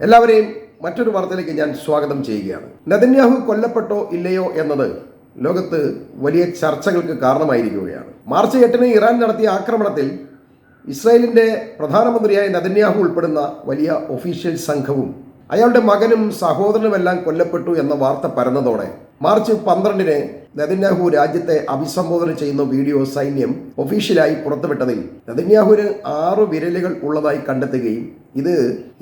എല്ലാവരെയും മറ്റൊരു വാർത്തയിലേക്ക് ഞാൻ സ്വാഗതം ചെയ്യുകയാണ്. നെതന്യാഹു കൊല്ലപ്പെട്ടോ ഇല്ലയോ എന്നത് ലോകത്ത് വലിയ ചർച്ചകൾക്ക് കാരണമായിരിക്കുകയാണ്. മാർച്ച് 8 ഇറാൻ നടത്തിയ ആക്രമണത്തിൽ ഇസ്രായേലിന്റെ പ്രധാനമന്ത്രിയായ നെതന്യാഹു ഉൾപ്പെടുന്ന വലിയ ഒഫീഷ്യൽ സംഘവും അയാളുടെ മകനും സഹോദരനുമെല്ലാം കൊല്ലപ്പെട്ടു എന്ന വാർത്ത പരന്നതോടെ മാർച്ച് 12 നെതന്യാഹു രാജ്യത്തെ അഭിസംബോധന ചെയ്യുന്ന വീഡിയോ സൈന്യം ഒഫീഷ്യലായി പുറത്തുവിട്ടതിൽ നെതന്യാഹുവിന് 6 വിരലുകൾ ഉള്ളതായി കണ്ടെത്തുകയും ഇത്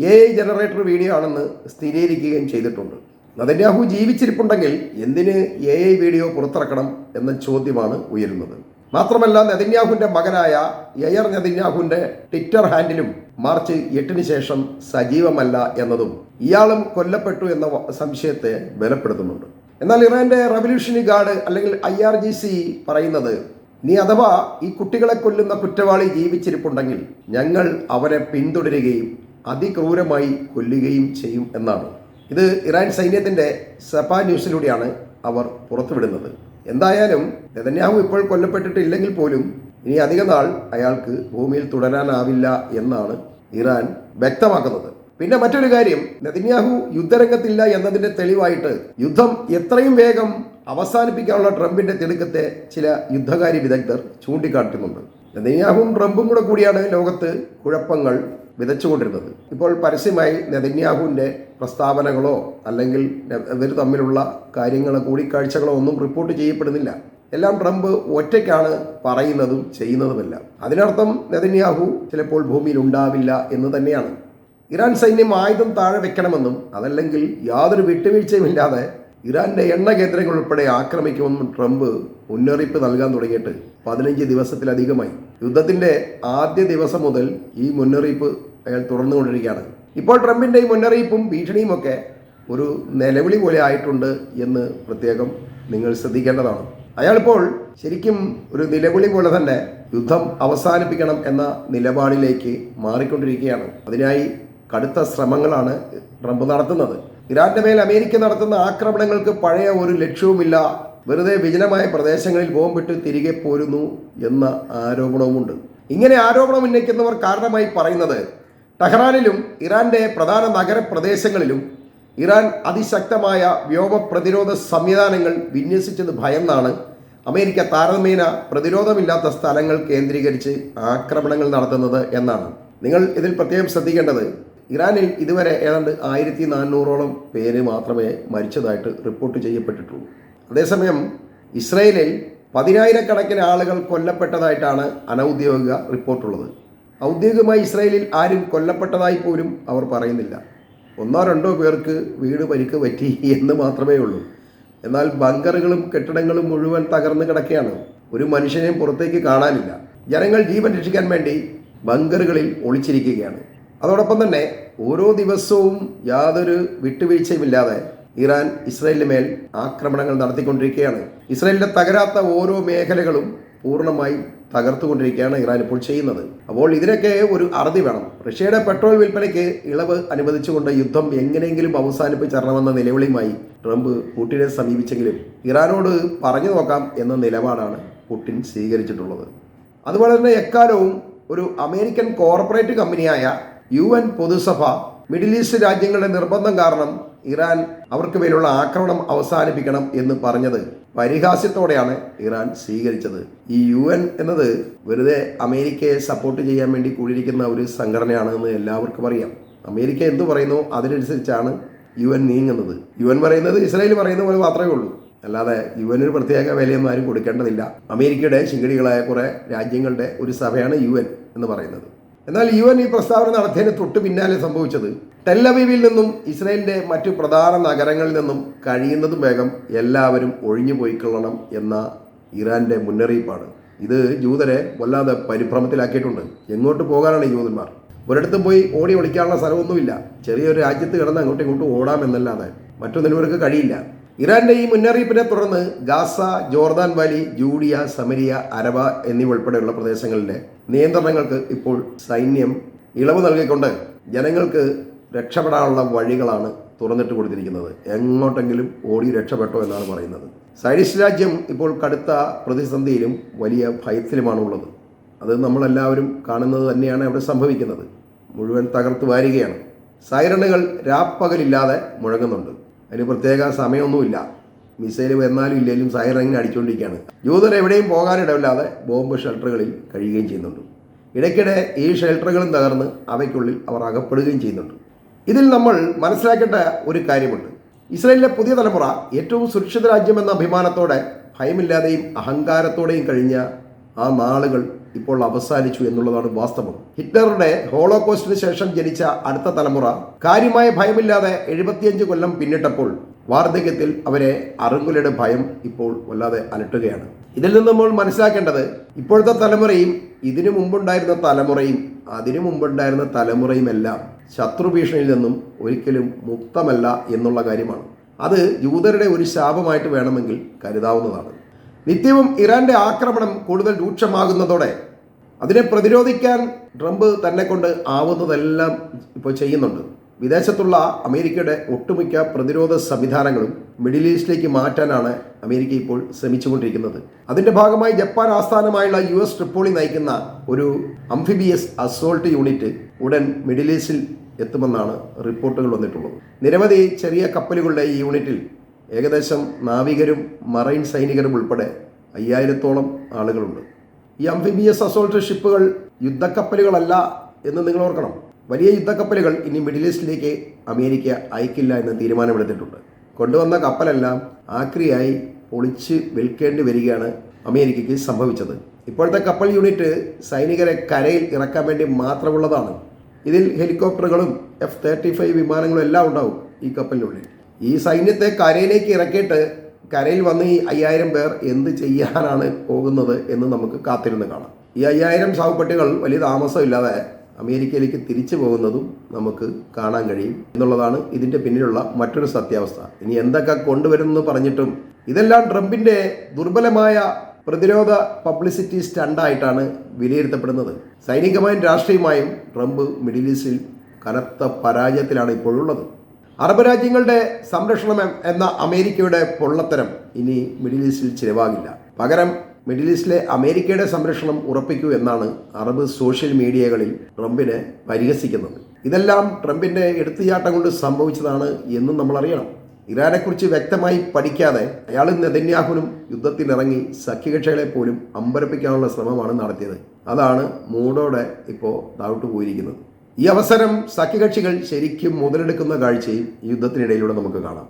AI ജനറേറ്റർ വീഡിയോ ആണെന്ന് സ്ഥിരീകരിക്കുകയും ചെയ്തിട്ടുണ്ട്. നെതന്യാഹു ജീവിച്ചിരിപ്പുണ്ടെങ്കിൽ എന്തിന് AI വീഡിയോ പുറത്തിറക്കണം എന്ന ചോദ്യമാണ് ഉയരുന്നത്. മാത്രമല്ല, നെതന്യാഹുവിന്റെ മകനായ യയർ നെതന്യാഹുവിന്റെ ട്വിറ്റർ ഹാൻഡിലും മാർച്ച് 8 ശേഷം സജീവമല്ല എന്നതും ഇയാളും കൊല്ലപ്പെട്ടു എന്ന സംശയത്തെ ബലപ്പെടുത്തുന്നുണ്ട്. എന്നാൽ ഇറാന്റെ റവല്യൂഷണറി ഗാർഡ് അല്ലെങ്കിൽ IRGC പറയുന്നത്, ഇനി അഥവാ ഈ കുട്ടികളെ കൊല്ലുന്ന കുറ്റവാളി ജീവിച്ചിരിപ്പുണ്ടെങ്കിൽ ഞങ്ങൾ അവരെ പിന്തുടരുകയും അതിക്രൂരമായി കൊല്ലുകയും ചെയ്യും എന്നാണ്. ഇത് ഇറാൻ സൈന്യത്തിന്റെ സഫ ന്യൂസിലൂടെയാണ് അവർ പുറത്തുവിടുന്നത്. എന്തായാലും നെതന്യാഹു ഇപ്പോൾ കൊല്ലപ്പെട്ടിട്ടില്ലെങ്കിൽ പോലും ഇനി അധിക നാൾ അയാൾക്ക് ഭൂമിയിൽ തുടരാനാവില്ല എന്നാണ് ഇറാൻ വ്യക്തമാക്കുന്നത്. പിന്നെ മറ്റൊരു കാര്യം, നെതന്യാഹു യുദ്ധരംഗത്തില്ല എന്നതിന്റെ തെളിവായിട്ട് യുദ്ധം എത്രയും വേഗം അവസാനിപ്പിക്കാനുള്ള ട്രംപിന്റെ തിടുക്കത്തെ ചില യുദ്ധകാര്യ വിദഗ്ധർ ചൂണ്ടിക്കാട്ടുന്നുണ്ട്. നെതന്യാഹുവും ട്രംപും കൂടിയാണ് ലോകത്ത് കുഴപ്പങ്ങൾ വിതച്ചുകൊണ്ടിരുന്നത്. ഇപ്പോൾ പരസ്യമായി നെതന്യാഹുവിന്റെ പ്രസ്താവനകളോ അല്ലെങ്കിൽ ഇവർ തമ്മിലുള്ള കാര്യങ്ങളോ കൂടിക്കാഴ്ചകളോ ഒന്നും റിപ്പോർട്ട് ചെയ്യപ്പെടുന്നില്ല. എല്ലാം ട്രംപ് ഒറ്റയ്ക്കാണ് പറയുന്നതും ചെയ്യുന്നതുമെല്ലാം. അതിനർത്ഥം നെതന്യാഹു ചിലപ്പോൾ ഭൂമിയിൽ ഉണ്ടാവില്ല എന്ന് തന്നെയാണ്. ഇറാൻ സൈന്യം ആയുധം താഴെ വെക്കണമെന്നും അതല്ലെങ്കിൽ യാതൊരു വിട്ടുവീഴ്ചയുമില്ലാതെ ഇറാന്റെ എണ്ണ കേന്ദ്രങ്ങൾ ഉൾപ്പെടെ ആക്രമിക്കുമെന്നും ട്രംപ് മുന്നറിയിപ്പ് നൽകാൻ തുടങ്ങിയിട്ട് 15 ദിവസത്തിലധികമായി. യുദ്ധത്തിന്റെ ആദ്യ ദിവസം മുതൽ ഈ മുന്നറിയിപ്പ് അയാൾ തുടർന്നുകൊണ്ടിരിക്കുകയാണ്. ഇപ്പോൾ ട്രംപിന്റെ ഈ മുന്നറിയിപ്പും ഭീഷണിയും ഒക്കെ ഒരു നിലവിളി പോലെ ആയിട്ടുണ്ട് എന്ന് പ്രത്യേകം നിങ്ങൾ ശ്രദ്ധിക്കേണ്ടതാണ്. അയാളിപ്പോൾ ശരിക്കും ഒരു നിലവിളി പോലെ തന്നെ യുദ്ധം അവസാനിപ്പിക്കണം എന്ന നിലപാടിലേക്ക് മാറിക്കൊണ്ടിരിക്കുകയാണ്. അതിനായി കടുത്ത ശ്രമങ്ങളാണ് ട്രംപ് നടത്തുന്നത്. ഇറാന്റെ മേൽ അമേരിക്ക നടത്തുന്ന ആക്രമണങ്ങൾക്ക് പഴയ ഒരു ലക്ഷ്യവുമില്ല, വെറുതെ വിജനമായ പ്രദേശങ്ങളിൽ ബോംബിട്ട് തിരികെ പോരുന്നു എന്ന ആരോപണവുമുണ്ട്. ഇങ്ങനെ ആരോപണം ഉന്നയിക്കുന്നവർ കാരണമായി പറയുന്നത്, ടെഹ്റാനിലും ഇറാന്റെ പ്രധാന നഗരപ്രദേശങ്ങളിലും ഇറാൻ അതിശക്തമായ വ്യോമ പ്രതിരോധ സംവിധാനങ്ങൾ വിന്യസിച്ചത് ഭയന്നാണ് അമേരിക്ക താരതമ്യേന പ്രതിരോധമില്ലാത്ത സ്ഥലങ്ങൾ കേന്ദ്രീകരിച്ച് ആക്രമണങ്ങൾ നടത്തുന്നത് എന്നാണ്. നിങ്ങൾ ഇതിൽ പ്രത്യേകം ശ്രദ്ധിക്കേണ്ടത്, ഇറാനിൽ ഇതുവരെ ഏതാണ്ട് 1400ഓളം പേര് മാത്രമേ മരിച്ചതായിട്ട് റിപ്പോർട്ട് ചെയ്യപ്പെട്ടിട്ടുള്ളൂ. അതേസമയം ഇസ്രയേലിൽ 10,000-കണക്കിന് ആളുകൾ കൊല്ലപ്പെട്ടതായിട്ടാണ് അനൗദ്യോഗിക റിപ്പോർട്ടുള്ളത്. ഔദ്യോഗികമായി ഇസ്രയേലിൽ ആരും കൊല്ലപ്പെട്ടതായി പോലും അവർ പറയുന്നില്ല. 1-2 പേർക്ക് വീട് പരിക്ക് പറ്റി എന്ന് മാത്രമേ ഉള്ളൂ. എന്നാൽ ബങ്കറുകളും കെട്ടിടങ്ങളും മുഴുവൻ തകർന്നു കിടക്കുകയാണ്. ഒരു മനുഷ്യനെയും പുറത്തേക്ക് കാണാനില്ല. ജനങ്ങൾ ജീവൻ രക്ഷിക്കാൻ വേണ്ടി ബങ്കറുകളിൽ ഒളിച്ചിരിക്കുകയാണ്. അതോടൊപ്പം തന്നെ ഓരോ ദിവസവും യാതൊരു വിട്ടുവീഴ്ചയുമില്ലാതെ ഇറാൻ ഇസ്രായേലിന് മേൽ ആക്രമണങ്ങൾ നടത്തിക്കൊണ്ടിരിക്കുകയാണ്. ഇസ്രായേലിന്റെ തകരാത്ത ഓരോ മേഖലകളും പൂർണ്ണമായും തകർത്തുകൊണ്ടിരിക്കുകയാണ് ഇറാൻ ഇപ്പോൾ ചെയ്യുന്നത്. അപ്പോൾ ഇതിനൊക്കെ ഒരു അറുതി വേണം. റഷ്യയുടെ പെട്രോൾ വിൽപ്പനയ്ക്ക് ഇളവ് അനുവദിച്ചുകൊണ്ട് യുദ്ധം എങ്ങനെയെങ്കിലും അവസാനിപ്പിച്ചിറണമെന്ന നിലവിളിയുമായി ട്രംപ് പുടിനെ സമീപിച്ചെങ്കിലും ഇറാനോട് പറഞ്ഞു നോക്കാം എന്ന നിലപാടാണ് പുടിൻ സ്വീകരിച്ചിട്ടുള്ളത്. അതുപോലെ തന്നെ എക്കാലവും ഒരു അമേരിക്കൻ കോർപ്പറേറ്റ് കമ്പനിയായ UN പൊതുസഭ മിഡിൽ ഈസ്റ്റ് രാജ്യങ്ങളുടെ നിർബന്ധം കാരണം ഇറാൻ അവർക്ക് മേലുള്ള ആക്രമണം അവസാനിപ്പിക്കണം എന്ന് പറഞ്ഞത് പരിഹാസ്യത്തോടെയാണ് ഇറാൻ സ്വീകരിച്ചത്. ഈ UN എന്നത് വെറുതെ അമേരിക്കയെ സപ്പോർട്ട് ചെയ്യാൻ വേണ്ടി കൂടിയിരിക്കുന്ന ഒരു സംഘടനയാണെന്ന് എല്ലാവർക്കും അറിയാം. അമേരിക്ക എന്തു പറയുന്നു അതിനനുസരിച്ചാണ് UN നീങ്ങുന്നത്. UN പറയുന്നത് ഇസ്രായേൽ പറയുന്ന പോലെ മാത്രമേ ഉള്ളൂ. അല്ലാതെ UN പ്രത്യേക വിലയൊന്നും ആരും കൊടുക്കേണ്ടതില്ല. അമേരിക്കയുടെ ശിങ്കിടികളായ കുറെ രാജ്യങ്ങളുടെ ഒരു സഭയാണ് UN എന്ന് പറയുന്നത്. എന്നാൽ UN ഈ പ്രസ്താവന നടത്തിയതിന് തൊട്ട് പിന്നാലെ സംഭവിച്ചത് ടെൽ-അവീവിൽ നിന്നും ഇസ്രായേലിന്റെ മറ്റു പ്രധാന നഗരങ്ങളിൽ നിന്നും കഴിയുന്നതും വേഗം എല്ലാവരും ഒഴിഞ്ഞു പോയിക്കൊള്ളണം എന്ന ഇറാന്റെ മുന്നറിയിപ്പാണ്. ഇത് ജൂതരെ വല്ലാതെ പരിഭ്രമത്തിലാക്കിയിട്ടുണ്ട്. എങ്ങോട്ട് പോകാനാണ് ഈ ജൂതന്മാർ? ഒരിടത്തും പോയി ഓടി ഒളിക്കാനുള്ള സ്ഥലമൊന്നുമില്ല. ചെറിയൊരു രാജ്യത്ത് കിടന്ന് അങ്ങോട്ടും ഇങ്ങോട്ടും ഓടാമെന്നല്ലാതെ മറ്റൊന്നിനും ഇവർക്ക് കഴിയില്ല. ഇറാന്റെ ഈ മുന്നറിയിപ്പിനെ തുടർന്ന് Gaza, Jordan valley, Judea, Samaria, Arabah എന്നിവ ഉൾപ്പെടെയുള്ള പ്രദേശങ്ങളിലെ നിയന്ത്രണങ്ങൾക്ക് ഇപ്പോൾ സൈന്യം ഇളവ് നൽകിക്കൊണ്ട് ജനങ്ങൾക്ക് രക്ഷപ്പെടാനുള്ള വഴികളാണ് തുറന്നിട്ട് കൊടുത്തിരിക്കുന്നത്. എങ്ങോട്ടെങ്കിലും ഓടി രക്ഷപ്പെട്ടോ എന്നാണ് പറയുന്നത്. സൈനിസ്റ്റ് രാജ്യം ഇപ്പോൾ കടുത്ത പ്രതിസന്ധിയിലും വലിയ ഭയത്തിലുമാണുള്ളത്. അത് നമ്മളെല്ലാവരും കാണുന്നത് തന്നെയാണ് അവിടെ സംഭവിക്കുന്നത്. മുഴുവൻ തകർത്ത് വാരുകയാണ്. സൈറണുകൾ രാപ്പകലില്ലാതെ മുഴങ്ങുന്നുണ്ട്. അതിന് പ്രത്യേക സമയമൊന്നുമില്ല. മിസൈൽ വന്നാലും ഇല്ലെങ്കിലും സൈറൺ ഇങ്ങനെ അടിച്ചുകൊണ്ടിരിക്കുകയാണ്. യൂതർ എവിടെയും പോകാനിടവില്ലാതെ ബോംബ് ഷെൽട്ടറുകളിൽ കഴിയുകയും ചെയ്യുന്നുണ്ട്. ഇടയ്ക്കിടെ ഈ ഷെൽട്ടറുകളും തകർന്ന് അവയ്ക്കുള്ളിൽ അവർ അകപ്പെടുകയും ചെയ്യുന്നുണ്ട്. ഇതിൽ നമ്മൾ മനസ്സിലാക്കേണ്ട ഒരു കാര്യമുണ്ട്. ഇസ്രായേലിലെ പുതിയ തലമുറ ഏറ്റവും സുരക്ഷിത രാജ്യമെന്ന അഭിമാനത്തോടെ ഭയമില്ലാതെയും അഹങ്കാരത്തോടെയും കഴിഞ്ഞ ആ നാളുകൾ ഇപ്പോൾ അവസാനിച്ചു എന്നുള്ളതാണ് വാസ്തവം. ഹിറ്റ്ലറുടെ ഹോളോകോസ്റ്റിന് ശേഷം ജനിച്ച അടുത്ത തലമുറ കാര്യമായ ഭയമില്ലാതെ 75 കൊല്ലം പിന്നിട്ടപ്പോൾ വാർദ്ധക്യത്തിൽ അവരെ അറുങ്കുലയുടെ ഭയം ഇപ്പോൾ വല്ലാതെ അലട്ടുകയാണ്. ഇതിൽ നിന്ന് നമ്മൾ മനസ്സിലാക്കേണ്ടത് ഇപ്പോഴത്തെ തലമുറയും ഇതിനു മുമ്പുണ്ടായിരുന്ന തലമുറയും അതിനു മുമ്പുണ്ടായിരുന്ന തലമുറയുമെല്ലാം ശത്രുഭീഷണിയിൽ നിന്നും ഒരിക്കലും മുക്തമല്ല എന്നുള്ള കാര്യമാണ്. അത് യൂതരുടെ ഒരു ശാപമായിട്ട് വേണമെങ്കിൽ കരുതാവുന്നതാണ്. നിത്യവും ഇറാന്റെ ആക്രമണം കൂടുതൽ രൂക്ഷമാകുന്നതോടെ അതിനെ പ്രതിരോധിക്കാൻ ട്രംപ് തന്നെ കൊണ്ട് ആവുന്നതെല്ലാം ഇപ്പോൾ ചെയ്യുന്നുണ്ട്. വിദേശത്തുള്ള അമേരിക്കയുടെ ഒട്ടുമിക്ക പ്രതിരോധ സംവിധാനങ്ങളും മിഡിൽ ഈസ്റ്റിലേക്ക് മാറ്റാനാണ് അമേരിക്ക ഇപ്പോൾ ശ്രമിച്ചുകൊണ്ടിരിക്കുന്നത്. അതിന്റെ ഭാഗമായി ജപ്പാൻ ആസ്ഥാനമായുള്ള US ട്രിപ്പോളി നയിക്കുന്ന ഒരു അംഫിബിയസ് അസോൾട്ട് യൂണിറ്റ് ഉടൻ മിഡിൽ ഈസ്റ്റിൽ എത്തുമെന്നാണ് റിപ്പോർട്ടുകൾ വന്നിട്ടുള്ളത്. നിരവധി ചെറിയ കപ്പലുകളുടെ ഈ യൂണിറ്റിൽ ഏകദേശം നാവികരും മറൈൻ സൈനികരും ഉൾപ്പെടെ 5000-ഓളം ആളുകളുണ്ട്. ഈ അംഫിബിയസ് അസോൾട്ട് ഷിപ്പുകൾ യുദ്ധക്കപ്പലുകളല്ല എന്ന് നിങ്ങൾ ഓർക്കണം. വലിയ യുദ്ധക്കപ്പലുകൾ ഇനി മിഡിൽ ഈസ്റ്റിലേക്ക് അമേരിക്ക അയക്കില്ല എന്ന് തീരുമാനമെടുത്തിട്ടുണ്ട്. കൊണ്ടുവന്ന കപ്പലെല്ലാം ആക്രിയായി പൊളിച്ച് വിൽക്കേണ്ടി വരികയാണ് അമേരിക്കയ്ക്ക് സംഭവിച്ചത്. ഇപ്പോഴത്തെ കപ്പൽ യൂണിറ്റ് സൈനികരെ കരയിൽ ഇറക്കാൻ വേണ്ടി മാത്രമുള്ളതാണ്. ഇതിൽ ഹെലികോപ്റ്ററുകളും F-35 വിമാനങ്ങളും എല്ലാം ഉണ്ടാവും ഈ കപ്പലിനുള്ളിൽ. ഈ സൈന്യത്തെ കരയിലേക്ക് ഇറക്കിയിട്ട് കരയിൽ വന്ന് ഈ 5000 പേർ എന്ത് ചെയ്യാനാണ് പോകുന്നത് എന്ന് നമുക്ക് കാത്തിരുന്ന് കാണാം. ഈ 5000 സാവുപട്ടികൾ വലിയ താമസമില്ലാതെ അമേരിക്കയിലേക്ക് തിരിച്ചു പോകുന്നതും നമുക്ക് കാണാൻ കഴിയും എന്നുള്ളതാണ് ഇതിൻ്റെ പിന്നിലുള്ള മറ്റൊരു സത്യാവസ്ഥ. ഇനി എന്തൊക്കെ കൊണ്ടുവരുമെന്ന് പറഞ്ഞിട്ടും ഇതെല്ലാം ട്രംപിൻ്റെ ദുർബലമായ പ്രതിരോധ പബ്ലിസിറ്റി സ്റ്റണ്ടായിട്ടാണ് വിലയിരുത്തപ്പെടുന്നത്. സൈനികമായും രാഷ്ട്രീയമായും ട്രംപ് മിഡിൽ ഈസ്റ്റിൽ കനത്ത പരാജയത്തിലാണ് ഇപ്പോഴുള്ളത്. അറബ് രാജ്യങ്ങളുടെ സംരക്ഷണം എന്ന അമേരിക്കയുടെ പൊള്ളത്തരം ഇനി മിഡിൽ ഈസ്റ്റിൽ ചിലവാകില്ല. പകരം മിഡിൽ ഈസ്റ്റിലെ അമേരിക്കയുടെ സംരക്ഷണം ഉറപ്പിക്കൂ എന്നാണ് അറബ് സോഷ്യൽ മീഡിയകളിൽ ട്രംപിനെ പരിഹസിക്കുന്നത്. ഇതെല്ലാം ട്രംപിന്റെ എടുത്തുചാട്ടം കൊണ്ട് സംഭവിച്ചതാണ് എന്നും നമ്മൾ അറിയണം. ഇറാനെക്കുറിച്ച് വ്യക്തമായി പഠിക്കാതെ അയാളും നെതന്യാഹുവിനും യുദ്ധത്തിനിറങ്ങി സഖ്യകക്ഷികളെ പോലും അമ്പരപ്പിക്കാനുള്ള ശ്രമമാണ് നടത്തിയത്. അതാണ് മൂടോടെ ഇപ്പോൾ താഴോട്ട് പോയിരിക്കുന്നത്. ഈ അവസരം സഖ്യകക്ഷികൾ ശരിക്കും മുതലെടുക്കുന്ന കാഴ്ചയും ഈ യുദ്ധത്തിനിടയിലൂടെ നമുക്ക് കാണാം.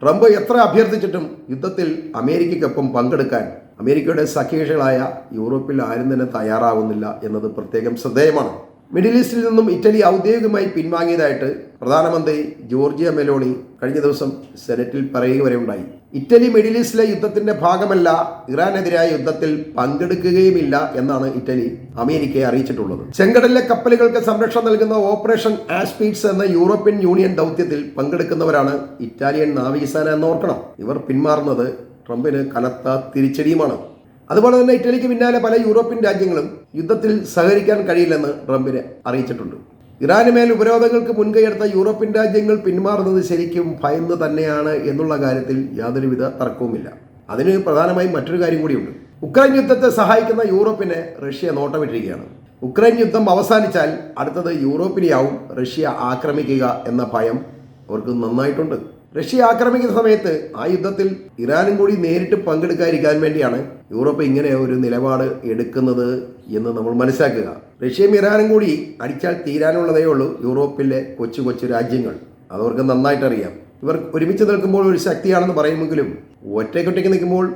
ട്രംപ് എത്ര അഭ്യർത്ഥിച്ചിട്ടും യുദ്ധത്തിൽ അമേരിക്കയ്ക്കൊപ്പം പങ്കെടുക്കാൻ അമേരിക്കയുടെ സഖ്യകക്ഷികളായ യൂറോപ്പിൽ ആരും തന്നെ തയ്യാറാവുന്നില്ല എന്നത് പ്രത്യേകം ശ്രദ്ധേയമാണ്. മിഡിൽ ഈസ്റ്റിൽ നിന്നും ഇറ്റലി ഔദ്യോഗികമായി പിൻവാങ്ങിയതായിട്ട് പ്രധാനമന്ത്രി ജോർജിയ മെലോണി കഴിഞ്ഞ ദിവസം സെനറ്റിൽ പറയുക വരെ ഉണ്ടായി. ഇറ്റലി മിഡിൽ ഈസ്റ്റിലെ യുദ്ധത്തിന്റെ ഭാഗമല്ല, ഇറാനെതിരായ യുദ്ധത്തിൽ പങ്കെടുക്കുകയുമില്ല എന്നാണ് ഇറ്റലി അമേരിക്കയെ അറിയിച്ചിട്ടുള്ളത്. ചെങ്കടലിലെ കപ്പലുകൾക്ക് സംരക്ഷണം നൽകുന്ന ഓപ്പറേഷൻ ആസ്പീഡ്സ് എന്ന യൂറോപ്യൻ യൂണിയൻ ദൗത്യത്തിൽ പങ്കെടുക്കുന്നവരാണ് ഇറ്റാലിയൻ നാവികസേന എന്നോർക്കണം. ഇവർ പിന്മാറുന്നത് ട്രംപിന് കനത്ത തിരിച്ചടിയുമാണ്. അതുപോലെ തന്നെ ഇറ്റലിക്ക് പിന്നാലെ പല യൂറോപ്യൻ രാജ്യങ്ങളും യുദ്ധത്തിൽ സഹകരിക്കാൻ കഴിയില്ലെന്ന് ട്രംപിനെ അറിയിച്ചിട്ടുണ്ട്. ഇറാന് മേൽ ഉപരോധങ്ങൾക്ക് മുൻകൈയെടുത്ത യൂറോപ്യൻ രാജ്യങ്ങൾ പിന്മാറുന്നത് ശരിക്കും ഭയന്ന് തന്നെയാണ് എന്നുള്ള കാര്യത്തിൽ യാതൊരുവിധ തർക്കവുമില്ല. അതിന് പ്രധാനമായും മറ്റൊരു കാര്യം കൂടിയുണ്ട്. ഉക്രൈൻ യുദ്ധത്തെ സഹായിക്കുന്ന യൂറോപ്പിനെ റഷ്യ നോട്ടമിട്ടിരിക്കുകയാണ്. ഉക്രൈൻ യുദ്ധം അവസാനിച്ചാൽ അടുത്തത് യൂറോപ്പിനെയാവും റഷ്യ ആക്രമിക്കുക എന്ന ഭയം അവർക്ക് നന്നായിട്ടുണ്ട്. റഷ്യ ആക്രമിക്കുന്ന സമയത്ത് ആ യുദ്ധത്തിൽ ഇറാനും കൂടി നേരിട്ട് പങ്കെടുക്കാതിരിക്കാൻ വേണ്ടിയാണ് യൂറോപ്പ് ഇങ്ങനെ ഒരു നിലപാട് എടുക്കുന്നത് എന്ന് നമ്മൾ മനസ്സിലാക്കുക. റഷ്യയും ഇറാനും കൂടി അടിച്ചാൽ തീരാനുള്ളതേ ഉള്ളൂ യൂറോപ്പിലെ കൊച്ചു കൊച്ചു രാജ്യങ്ങൾ. അതവർക്ക് നന്നായിട്ടറിയാം. ഇവർ ഒരുമിച്ച് നിൽക്കുമ്പോൾ ഒരു ശക്തിയാണെന്ന് പറയുമെങ്കിലും ഒറ്റയ്ക്കൊറ്റയ്ക്ക് നിൽക്കുമ്പോൾ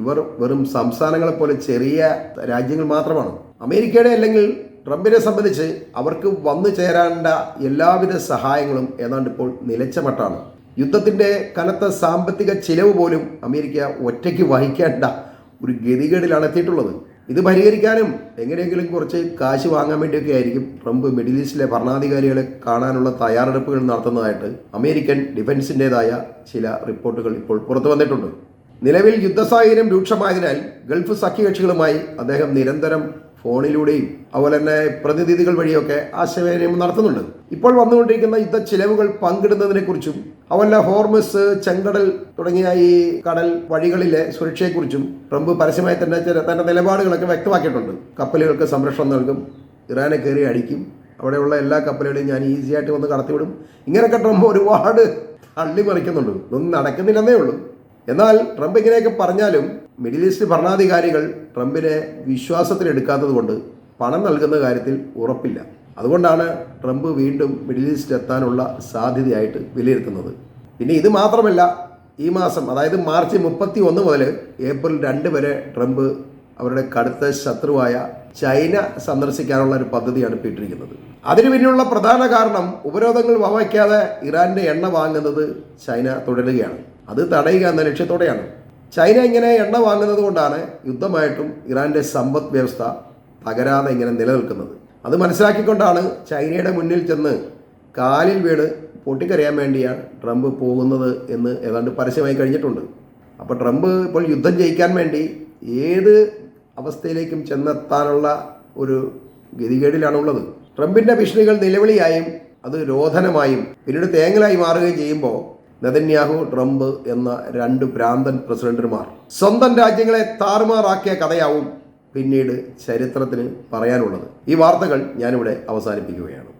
ഇവർ വെറും സംസ്ഥാനങ്ങളെപ്പോലെ ചെറിയ രാജ്യങ്ങൾ മാത്രമാണ്. അമേരിക്കയുടെ അല്ലെങ്കിൽ ട്രംപിനെ സംബന്ധിച്ച് അവർക്ക് വന്നു ചേരേണ്ട എല്ലാവിധ സഹായങ്ങളും ഏതാണ്ട് ഇപ്പോൾ നിലച്ച മട്ടാണ്. യുദ്ധത്തിൻ്റെ കനത്ത സാമ്പത്തിക ചിലവ് പോലും അമേരിക്ക ഒറ്റയ്ക്ക് വഹിക്കേണ്ട ഒരു ഗതികേടിലാണ് എത്തിയിട്ടുള്ളത്. ഇത് പരിഹരിക്കാനും എങ്ങനെയെങ്കിലും കുറച്ച് കാശ് വാങ്ങാൻ വേണ്ടിയൊക്കെ ആയിരിക്കും ട്രംപ് മിഡിൽ ഈസ്റ്റിലെ ഭരണാധികാരികളെ കാണാനുള്ള തയ്യാറെടുപ്പുകൾ നടത്തുന്നതായിട്ട് അമേരിക്കൻ ഡിഫൻസിൻ്റെതായ ചില റിപ്പോർട്ടുകൾ ഇപ്പോൾ പുറത്തു വന്നിട്ടുണ്ട്. നിലവിൽ യുദ്ധസാഹചര്യം രൂക്ഷമായതിനാൽ ഗൾഫ് സഖ്യകക്ഷികളുമായി അദ്ദേഹം നിരന്തരം ഫോണിലൂടെയും അതുപോലെ തന്നെ പ്രതിനിധികൾ വഴിയൊക്കെ ആശയവിനിമയം നടത്തുന്നുണ്ട്. ഇപ്പോൾ വന്നുകൊണ്ടിരിക്കുന്ന യുദ്ധ ചിലവുകൾ പങ്കിടുന്നതിനെക്കുറിച്ചും അതുപോലെ ഹോർമസ്, ചെങ്കടൽ തുടങ്ങിയ ഈ കടൽ വഴികളിലെ സുരക്ഷയെക്കുറിച്ചും ട്രംപ് പരസ്യമായി തന്നെ തന്റെ നിലപാടുകളൊക്കെ വ്യക്തമാക്കിയിട്ടുണ്ട്. കപ്പലുകൾക്ക് സംരക്ഷണം നൽകും, ഇറാനെ കയറി അടിക്കും, അവിടെയുള്ള എല്ലാ കപ്പലുകളെയും ഞാൻ ഈസി ആയിട്ട് വന്ന് കടത്തിവിടും. ഇങ്ങനെയൊക്കെ ട്രംപ് ഒരുപാട് തള്ളിമറിക്കുന്നുണ്ട്. ഇതൊന്നും നടക്കുന്നില്ലെന്നേ ഉള്ളൂ. എന്നാൽ ട്രംപ് ഇങ്ങനെയൊക്കെ പറഞ്ഞാലും മിഡിൽ ഈസ്റ്റ് ഭരണാധികാരികൾ ട്രംപിനെ വിശ്വാസത്തിലെടുക്കാത്തത് കൊണ്ട് പണം നൽകുന്ന കാര്യത്തിൽ ഉറപ്പില്ല. അതുകൊണ്ടാണ് ട്രംപ് വീണ്ടും മിഡിൽ ഈസ്റ്റ് എത്താനുള്ള സാധ്യതയായിട്ട് വിലയിരുത്തുന്നത്. പിന്നെ ഇത് മാത്രമല്ല, ഈ മാസം അതായത് മാർച്ച് 31 മുതൽ ഏപ്രിൽ 2 വരെ ട്രംപ് അവരുടെ കടുത്ത ശത്രുവായ ചൈന സന്ദർശിക്കാനുള്ള ഒരു പദ്ധതിയാണ് ഇട്ടിരിക്കുന്നത്. അതിനു പിന്നിലുള്ള പ്രധാന കാരണം ഉപരോധങ്ങൾ വകവയ്ക്കാതെ ഇറാന്റെ എണ്ണ വാങ്ങുന്നത് ചൈന തുടരുകയാണ്. അത് തടയുക എന്ന ലക്ഷ്യത്തോടെയാണ്. ചൈന ഇങ്ങനെ എണ്ണ വാങ്ങുന്നത് കൊണ്ടാണ് യുദ്ധമായിട്ടും ഇറാന്റെ സമ്പദ് വ്യവസ്ഥ തകരാതെ ഇങ്ങനെ നിലനിൽക്കുന്നത്. അത് മനസ്സിലാക്കിക്കൊണ്ടാണ് ചൈനയുടെ മുന്നിൽ ചെന്ന് കാലിൽ വീണ് പൊട്ടിക്കരയാൻ വേണ്ടിയാണ് ട്രംപ് പോകുന്നത് എന്ന് ഏതാണ്ട് പരസ്യമായി കഴിഞ്ഞിട്ടുണ്ട്. അപ്പോൾ ട്രംപ് ഇപ്പോൾ യുദ്ധം ജയിക്കാൻ വേണ്ടി ഏത് അവസ്ഥയിലേക്കും ചെന്നെത്താനുള്ള ഒരു ഗതികേടിലാണുള്ളത്. ട്രംപിൻ്റെ ഭീഷണികൾ നിലവിളിയായും അത് രോധനമായും പിന്നീട് തേങ്ങലായി മാറുകയും ചെയ്യുമ്പോൾ നെതന്യാഹു, ട്രംപ് എന്ന 2 ഭ്രാന്തൻ പ്രസിഡന്റുമാർ സ്വന്തം രാജ്യങ്ങളെ താറുമാറാക്കിയ കഥയാവും പിന്നീട് ചരിത്രത്തിന് പറയാനുള്ളത്. ഈ വാർത്തകൾ ഞാനിവിടെ അവസാനിപ്പിക്കുകയാണ്.